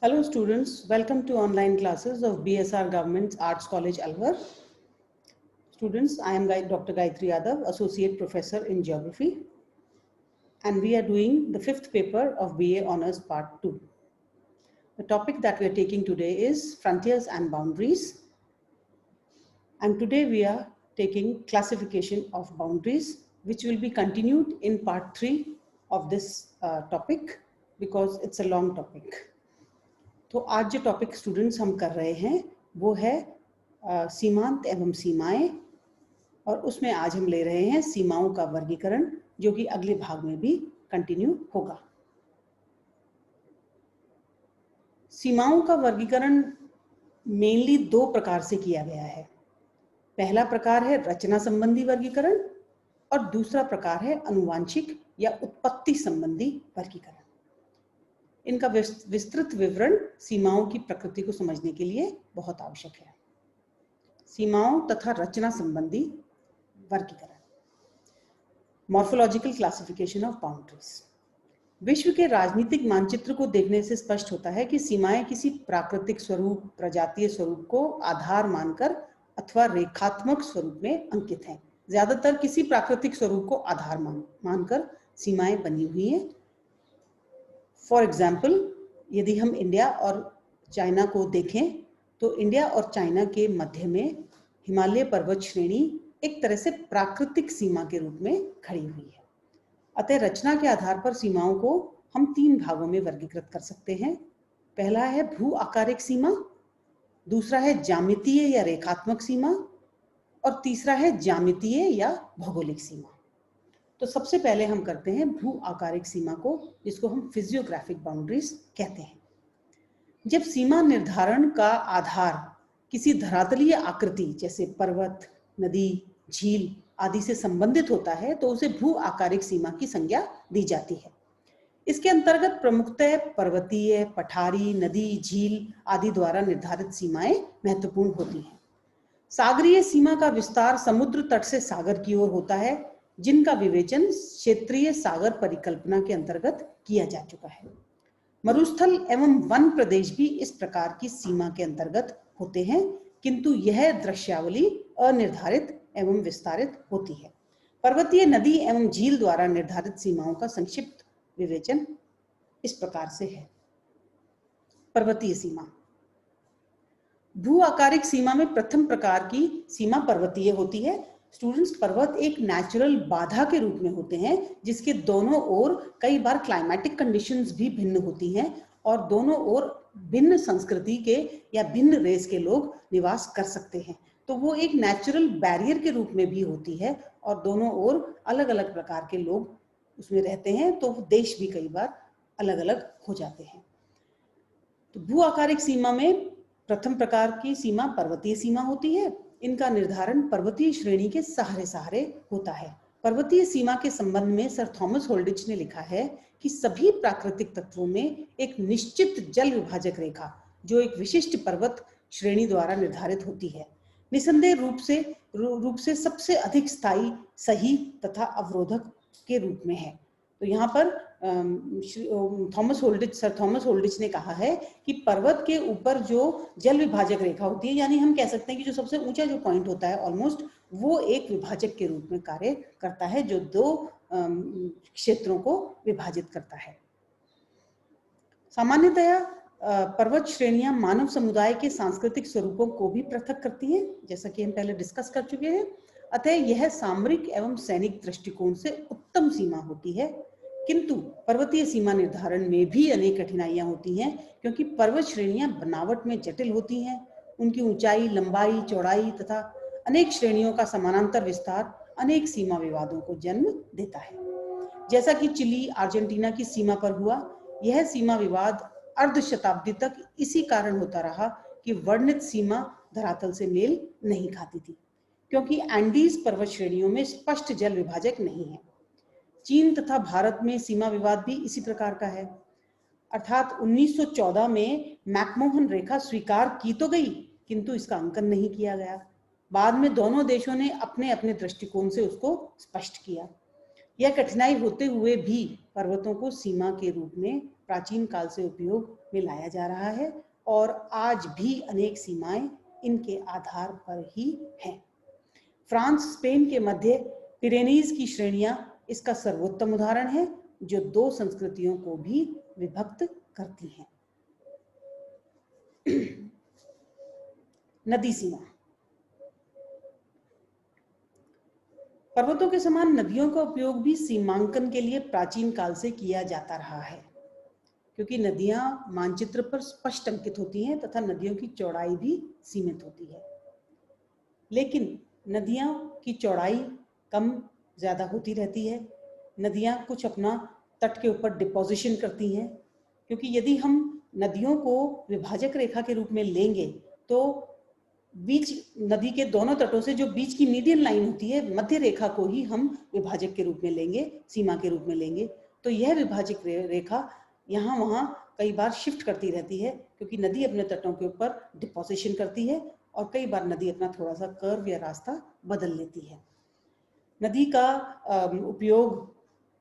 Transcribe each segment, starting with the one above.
Hello students, welcome to online classes of BSR Government Arts College, Alwar. Students, I am Dr. Gayatri Yadav, Associate Professor in Geography, and we are doing the fifth paper of BA Honours Part 2. The topic that we are taking today is Frontiers and Boundaries, and today we are taking Classification of Boundaries, which will be continued in Part 3 of this topic because it's a long topic. तो आज जो topic students हम कर रहे हैं वो है सीमांत एवं सीमाएं, और उसमें आज हम ले रहे हैं सीमाओं का वर्गीकरण, जो कि अगले भाग में भी कंटिन्यू होगा। सीमाओं का वर्गीकरण मेनली दो प्रकार से किया गया है। पहला प्रकार है रचना संबंधी वर्गीकरण और दूसरा प्रकार है अनुवांशिक या उत्पत्ति संबंधी वर्गीकरण। इनका विस्तृत विवरण सीमाओं की प्रकृति को समझने के लिए बहुत आवश्यक है। सीमाओं तथा रचना संबंधी वर्गीकरण, मॉर्फोलॉजिकल क्लासिफिकेशन ऑफ बाउंड्रीज। विश्व के राजनीतिक मानचित्र को देखने से स्पष्ट होता है कि सीमाएं किसी प्राकृतिक स्वरूप, प्रजातीय स्वरूप को आधार मानकर अथवा रेखात्मक स्वरूप में अंकित हैं। ज्यादातर किसी प्राकृतिक स्वरूप को आधार मानकर सीमाएं बनी हुई हैं। फॉर एग्जाम्पल, यदि हम इंडिया और चाइना को देखें तो इंडिया और चाइना के मध्य में हिमालय पर्वत श्रेणी एक तरह से प्राकृतिक सीमा के रूप में खड़ी हुई है। अतः रचना के आधार पर सीमाओं को हम तीन भागों में वर्गीकृत कर सकते हैं। पहला है भू आकारिक सीमा, दूसरा है ज्यामितीय या रेखात्मक सीमा, और तीसरा है ज्यामितीय या भौगोलिक सीमा। तो सबसे पहले हम करते हैं भू आकारिक सीमा को, जिसको हम फिजियोग्राफिक बाउंड्रीज कहते हैं। जब सीमा निर्धारण का आधार किसी धरातलीय आकृति जैसे पर्वत, नदी, झील आदि से संबंधित होता है तो उसे भू आकारिक सीमा की संज्ञा दी जाती है। इसके अंतर्गत प्रमुखतः पर्वतीय, पठारी, नदी, झील आदि द्वारा निर्धारित सीमाएं महत्वपूर्ण होती हैं। सागरीय सीमा का विस्तार समुद्र तट से सागर की ओर होता है, जिनका विवेचन क्षेत्रीय सागर परिकल्पना के अंतर्गत किया जा चुका है। मरुस्थल एवं वन प्रदेश भी इस प्रकार की सीमा के अंतर्गत होते हैं, किंतु यह दृश्यावली अनिर्धारित एवं विस्तारित होती है। पर्वतीय, नदी एवं झील द्वारा निर्धारित सीमाओं का संक्षिप्त विवेचन इस प्रकार से है। पर्वतीय सीमा। भू आकारिक सीमा में प्रथम प्रकार की सीमा पर्वतीय होती है। स्टूडेंट्स, पर्वत एक नेचुरल बाधा के रूप में होते हैं, जिसके दोनों ओर कई बार क्लाइमेटिक कंडीशंस भी भिन्न होती हैं और दोनों ओर भिन्न संस्कृति के या भिन्न रेस के लोग निवास कर सकते हैं। तो वो एक नेचुरल बैरियर के रूप में भी होती है और दोनों ओर अलग अलग प्रकार के लोग उसमें रहते हैं, तो देश भी कई बार अलग अलग हो जाते हैं। तो भू आकारिक सीमा में प्रथम प्रकार की सीमा पर्वतीय सीमा होती है। इनका निर्धारण पर्वतीय श्रेणी के सहारे सहारे होता है। पर्वतीय सीमा के संबंध में सर थॉमस होल्डिच ने लिखा है कि सभी प्राकृतिक तत्वों में एक निश्चित जल विभाजक रेखा, जो एक विशिष्ट पर्वत श्रेणी द्वारा निर्धारित होती है, निसंदेह रूप से सबसे अधिक स्थायी, सही तथा अवरोधक के रूप में है। तो यहाँ पर सर थॉमस होल्डिच ने कहा है कि पर्वत के ऊपर जो जल विभाजक रेखा होती है, यानी हम कह सकते हैं कि जो सबसे ऊंचा जो पॉइंट होता है ऑलमोस्ट, वो एक विभाजक के रूप में कार्य करता है, जो दो क्षेत्रों को विभाजित करता है। सामान्यतया पर्वत श्रेणियां मानव समुदाय के सांस्कृतिक स्वरूपों को भी पृथक करती हैं, जैसा कि हम पहले डिस्कस कर चुके हैं। अतः यह सामरिक एवं सैनिक दृष्टिकोण से उत्तम सीमा होती है, किंतु पर्वतीय सीमा निर्धारण में भी अनेक कठिनाइयां होती हैं, क्योंकि पर्वत श्रेणियां बनावट में जटिल होती हैं। उनकी ऊंचाई, लंबाई, चौड़ाई तथा अनेक श्रेणियों का समानांतर विस्तार अनेक सीमा विवादों को जन्म देता है, जैसा कि चिली, अर्जेंटीना की सीमा पर हुआ। यह सीमा विवाद अर्ध शताब्दी तक इसी कारण होता रहा कि वर्णित सीमा धरातल से मेल नहीं खाती थी, क्योंकि एंडीज पर्वत श्रेणियों में स्पष्ट जल विभाजक नहीं है। चीन तथा भारत में सीमा विवाद भी इसी प्रकार का है। अर्थात 1914 में मैकमोहन रेखा स्वीकार की तो गई, किंतु इसका अंकन नहीं किया गया। बाद में दोनों देशों ने अपने अपने दृष्टिकोण से उसको स्पष्ट किया। यह कठिनाई होते हुए भी पर्वतों को सीमा के रूप में प्राचीन काल से उपयोग में लाया जा रहा है और आज भी अनेक सीमाएं इनके आधार पर ही हैं। फ्रांस स्पेन के मध्य पिरेनीज की श्रेणियां इसका सर्वोत्तम उदाहरण है, जो दो संस्कृतियों को भी विभक्त करती हैं। नदी सीमा। पर्वतों के समान नदियों का उपयोग भी सीमांकन के लिए प्राचीन काल से किया जाता रहा है, क्योंकि नदियां मानचित्र पर स्पष्ट अंकित होती हैं तथा नदियों की चौड़ाई भी सीमित होती है। लेकिन नदियों की चौड़ाई कम ज्यादा होती रहती है। नदियां कुछ अपना तट के ऊपर डिपोजिशन करती हैं, क्योंकि यदि हम नदियों को विभाजक रेखा के रूप में लेंगे तो बीच नदी के दोनों तटों से जो बीच की मीडियन लाइन होती है, मध्य रेखा को ही हम विभाजक के रूप में लेंगे, सीमा के रूप में लेंगे। तो यह विभाजक रेखा यहाँ वहाँ कई बार शिफ्ट करती रहती है, क्योंकि नदी अपने तटों के ऊपर डिपोजिशन करती है और कई बार नदी अपना थोड़ा सा कर्व या रास्ता बदल लेती है। नदी का उपयोग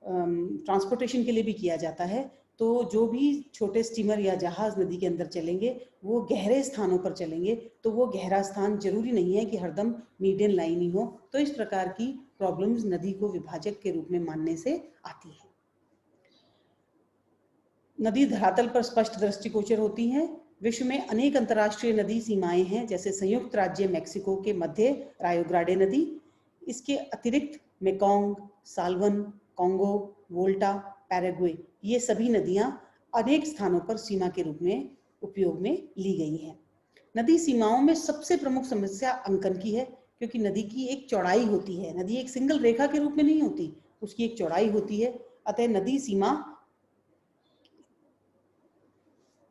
ट्रांसपोर्टेशन के लिए भी किया जाता है। तो जो भी छोटे स्टीमर या जहाज नदी के अंदर चलेंगे वो गहरे स्थानों पर चलेंगे, तो वो गहरा स्थान जरूरी नहीं है कि हरदम मीडियन लाइन ही हो। तो इस प्रकार की प्रॉब्लम्स नदी को विभाजक के रूप में मानने से आती है। नदी धरातल पर स्पष्ट दृष्टिगोचर होती हैं। विश्व में अनेक अंतर्राष्ट्रीय नदी सीमाएं हैं, जैसे संयुक्त राज्य मेक्सिको के मध्य रायो ग्रांडे नदी। इसके अतिरिक्त मेकोंग, साल्वन, कोंगो, वोल्टा, पैराग्वे, ये सभी नदियां अनेक स्थानों पर सीमा के रूप में उपयोग में ली गई हैं। नदी सीमाओं में सबसे प्रमुख समस्या अंकन की है, क्योंकि नदी की एक चौड़ाई होती है। नदी एक सिंगल रेखा के रूप में नहीं होती, उसकी एक चौड़ाई होती है। अतः नदी सीमा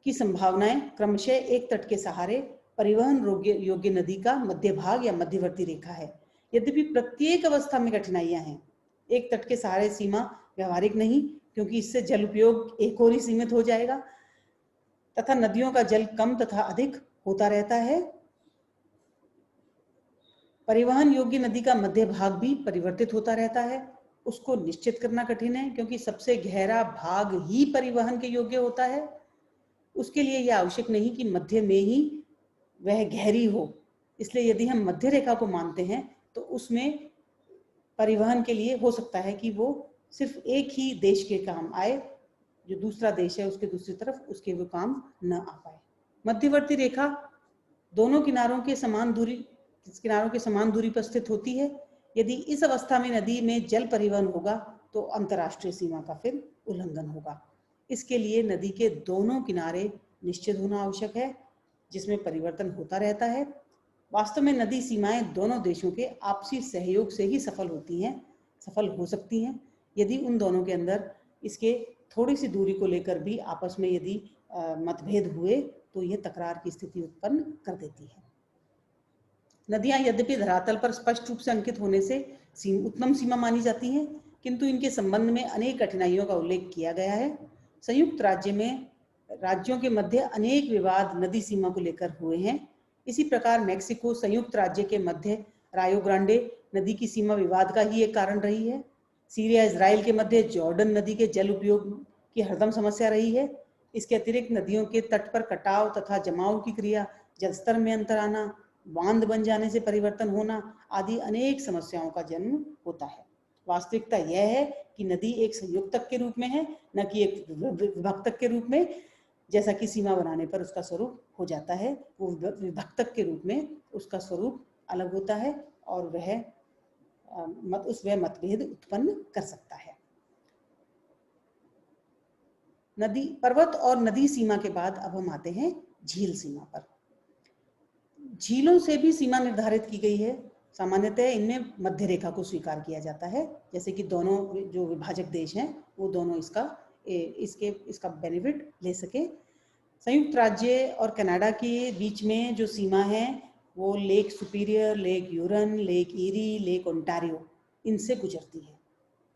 की संभावनाएं क्रमशः एक तट के सहारे परिवहन योग्य नदी का मध्य भाग या मध्यवर्ती रेखा है। यद्यपि प्रत्येक अवस्था में कठिनाइयां हैं। एक तट के सहारे सीमा व्यवहारिक नहीं, क्योंकि इससे जल उपयोग एक और ही सीमित हो जाएगा तथा नदियों का जल कम तथा अधिक होता रहता है। परिवहन योग्य नदी का मध्य भाग भी परिवर्तित होता रहता है। उसको निश्चित करना कठिन है, क्योंकि सबसे गहरा भाग ही परिवहन के योग्य होता है। उसके लिए यह आवश्यक नहीं कि मध्य में ही वह गहरी हो। इसलिए यदि हम मध्य रेखा को मानते हैं तो उसमें परिवहन के लिए हो सकता है कि वो सिर्फ एक ही देश के काम आए, जो दूसरा देश है उसके दूसरी तरफ उसके वो काम न आ पाए। मध्यवर्ती रेखा दोनों किनारों के समान दूरी पर स्थित होती है। यदि इस अवस्था में नदी में जल परिवहन होगा तो अंतर्राष्ट्रीय सीमा का फिर उल्लंघन होगा। इसके लिए नदी के दोनों किनारे निश्चित होना आवश्यक है, जिसमें परिवर्तन होता रहता है। वास्तव में नदी सीमाएं दोनों देशों के आपसी सहयोग से ही सफल हो सकती हैं। यदि उन दोनों के अंदर इसके थोड़ी सी दूरी को लेकर भी आपस में यदि मतभेद हुए तो यह तकरार की स्थिति उत्पन्न कर देती है। नदियां यद्यपि धरातल पर स्पष्ट रूप से अंकित होने से उत्तम सीमा मानी जाती हैं, किंतु इनके संबंध में अनेक कठिनाइयों का उल्लेख किया गया है। संयुक्त राज्य में राज्यों के मध्य अनेक विवाद नदी सीमा को लेकर हुए हैं। इसी प्रकार मेक्सिको संयुक्त राज्य के मध्य रायो ग्रांडे नदी की सीमा विवाद का ही एक कारण रही है। सीरिया इजराइल के मध्य जॉर्डन नदी के जल उपयोग की हरदम समस्या रही है। इसके अतिरिक्त नदियों के तट पर कटाव तथा जमाव की क्रिया, जलस्तर में अंतर आना, बांध बन जाने से परिवर्तन होना आदि अनेक समस्याओं का जन्म होता है। वास्तविकता यह है कि नदी एक संयुक्तक के रूप में है, न कि एक विभक्तक के रूप में। जैसा कि सीमा बनाने पर उसका स्वरूप हो जाता है, वो विभक्तक के रूप में उसका स्वरूप अलग होता है और वह मतभेद उत्पन्न कर सकता है। नदी पर्वत और नदी सीमा के बाद अब हम आते हैं झील सीमा पर। झीलों से भी सीमा निर्धारित की गई है। सामान्यतः इनमें मध्य रेखा को स्वीकार किया जाता है, जैसे कि दोनों जो विभाजक देश हैं वो दोनों इसका बेनिफिट ले सके। संयुक्त राज्य और कनाडा के बीच में जो सीमा है वो lake superior, lake यूरन, lake eerie, lake Ontario इनसे गुजरती है।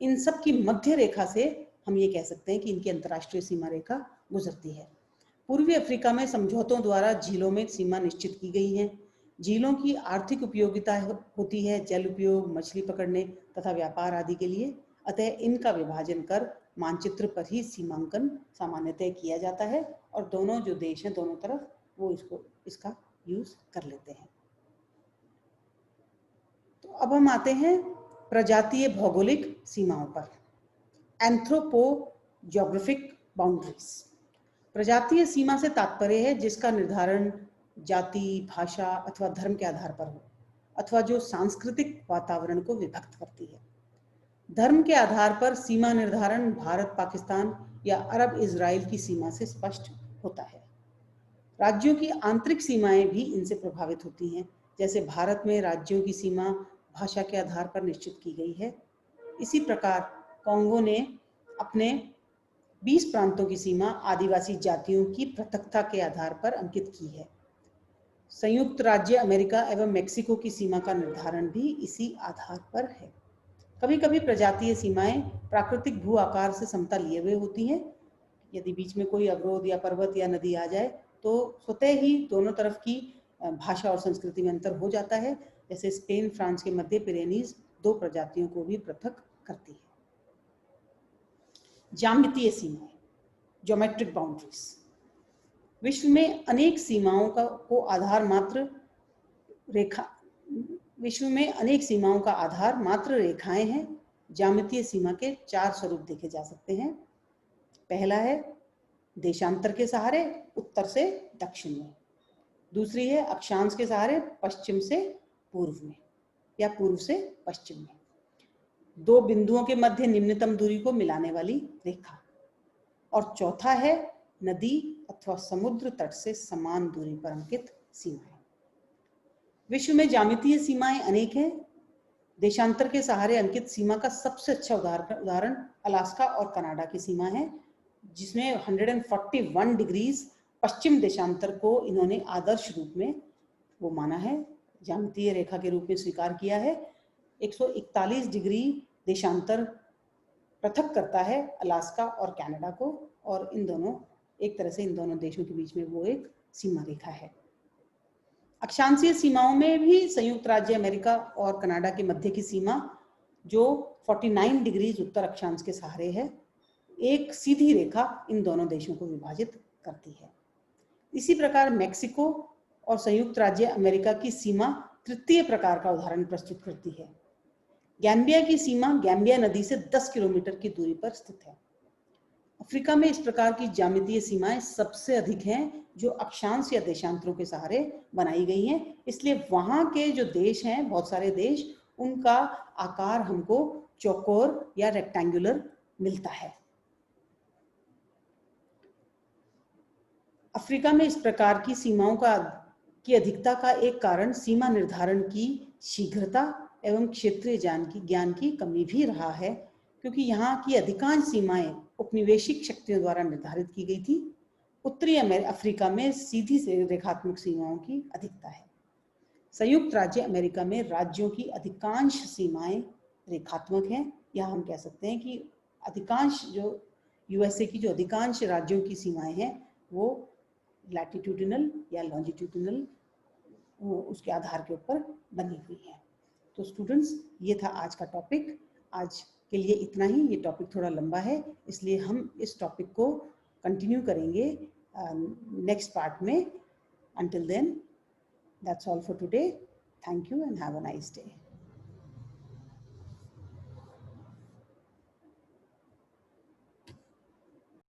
इन सब की मध्य रेखा से हम ये कह सकते हैं कि इनकी अंतर्राष्ट्रीय सीमा रेखा गुजरती है। पूर्वी अफ्रीका में समझौतों द्वारा झीलों में सीमा निश्चित की गई है। झीलों की आर्थिक उपयोगिता होती है जल उपयोग, मछली पकड़ने तथा व्यापार आदि के लिए। अतः इनका विभाजन कर मानचित्र पर ही सीमांकन सामान्यतः किया जाता है और दोनों जो देश हैं दोनों तरफ वो इसका यूज कर लेते हैं। तो अब हम आते हैं प्रजातीय भौगोलिक सीमाओं पर। एंथ्रोपोजियोग्राफिक बाउंड्रीज। प्रजातीय सीमा से तात्पर्य है जिसका निर्धारण जाति, भाषा अथवा धर्म के आधार पर हो अथवा जो सांस्कृतिक वातावरण को विभक्त करती है। धर्म के आधार पर सीमा निर्धारण भारत पाकिस्तान या अरब इजराइल की सीमा से स्पष्ट होता है। राज्यों की आंतरिक सीमाएं भी इनसे प्रभावित होती हैं। जैसे भारत में राज्यों की सीमा भाषा के आधार पर निश्चित की गई है। इसी प्रकार कांगो ने अपने 20 प्रांतों की सीमा आदिवासी जातियों की पृथकता के आधार पर अंकित की है। संयुक्त राज्य अमेरिका एवं मेक्सिको की सीमा का निर्धारण भी इसी आधार पर है। कभी कभी प्रजातीय सीमाएं प्राकृतिक भू आकार से समता लिए हुए होती हैं। यदि बीच में कोई अवरोध या पर्वत या नदी आ जाए तो स्वतः ही दोनों तरफ की भाषा और संस्कृति में अंतर हो जाता है। जैसे स्पेन फ्रांस के मध्य पिरेनीज 2 प्रजातियों को भी पृथक करती है। ज्यामितीय सीमाएं, ज्योमेट्रिक बाउंड्रीज। विश्व में अनेक सीमाओं को आधार मात्र रेखा विश्व में अनेक सीमाओं का आधार मात्र रेखाएं हैं। ज्यामितीय सीमा के 4 स्वरूप देखे जा सकते हैं। पहला है देशांतर के सहारे उत्तर से दक्षिण में। दूसरी है अक्षांश के सहारे पश्चिम से पूर्व में या पूर्व से पश्चिम में। 2 बिंदुओं के मध्य निम्नतम दूरी को मिलाने वाली रेखा। और चौथा है नदी अथवा समुद्र तट से समान दूरी पर अंकित सीमाएं। विश्व में ज्यामितीय सीमाएं अनेक हैं। देशांतर के सहारे अंकित सीमा का सबसे अच्छा उदाहरण अलास्का और कनाडा की सीमा है, जिसमें 141 डिग्रीज पश्चिम देशांतर को इन्होंने आदर्श रूप में वो माना है, ज्यामितीय रेखा के रूप में स्वीकार किया है। 141 डिग्री देशांतर पृथक करता है अलास्का और कनाडा को, और इन दोनों एक तरह से इन दोनों देशों के बीच में वो एक सीमा रेखा है। अक्षांशीय सीमाओं में भी संयुक्त राज्य अमेरिका और कनाडा के मध्य की सीमा जो 49 डिग्रीज उत्तर अक्षांश के सहारे है, एक सीधी रेखा इन दोनों देशों को विभाजित करती है। इसी प्रकार मेक्सिको और संयुक्त राज्य अमेरिका की सीमा तृतीय प्रकार का उदाहरण प्रस्तुत करती है। गैम्बिया की सीमा गैम्बिया नदी से 10 किलोमीटर की दूरी पर स्थित है। अफ्रीका में इस प्रकार की ज्यामितीय सीमाएं सबसे अधिक हैं जो अक्षांश या देशांतरों के सहारे बनाई गई हैं। इसलिए वहां के जो देश हैं, बहुत सारे देश, उनका आकार हमको चौकोर या रेक्टेंगुलर मिलता है। अफ्रीका में इस प्रकार की सीमाओं की अधिकता का एक कारण सीमा निर्धारण की शीघ्रता एवं क्षेत्रीय ज्ञान की कमी भी रहा है, क्योंकि यहाँ की अधिकांश सीमाएं उपनिवेशिक शक्तियों द्वारा निर्धारित की गई थी। उत्तरी अफ्रीका में सीधी से रेखात्मक सीमाओं की अधिकता है। संयुक्त राज्य अमेरिका में राज्यों की अधिकांश सीमाएं रेखात्मक हैं, या हम कह सकते हैं कि अधिकांश जो यूएसए की जो अधिकांश राज्यों की सीमाएं हैं वो लैटिट्यूडिनल या लॉन्जिट्यूडिनल उसके आधार के ऊपर बनी हुई है। तो स्टूडेंट्स, ये था आज का टॉपिक। आज के लिए इतना ही। ये टॉपिक थोड़ा लंबा है, इसलिए हम इस टॉपिक को कंटिन्यू करेंगे नेक्स्ट पार्ट में। Until then, that's all for today. Thank you and have a nice day.